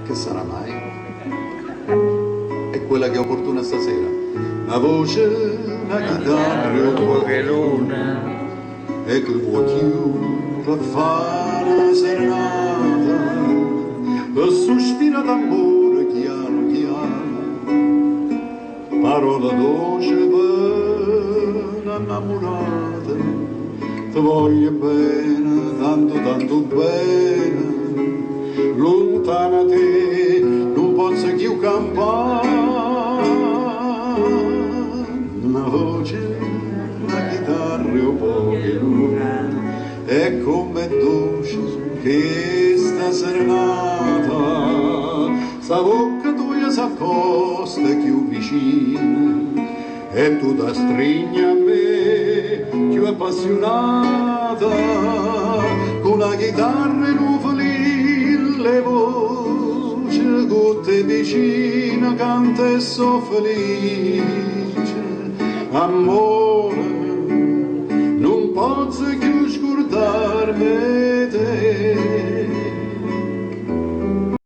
Che sarà mai? È quella che è opportuna stasera. Una voce, una chitarra, poche luna e che vuoi più per fare una serenata, e sospira d'amore chiaro chiaro, parola dolce per innamorata, ti voglio bene, tanto tanto bene, lontana te non posso più campare. Una voce, una chitarra e poche luna, e come dolce che sta serenata, sta bocca tua s'accosta più vicina e tu da stringi a me più appassionata, con la chitarra e un violino le voci con te vicina canta e so felice. Amore, non posso più scordarmi te.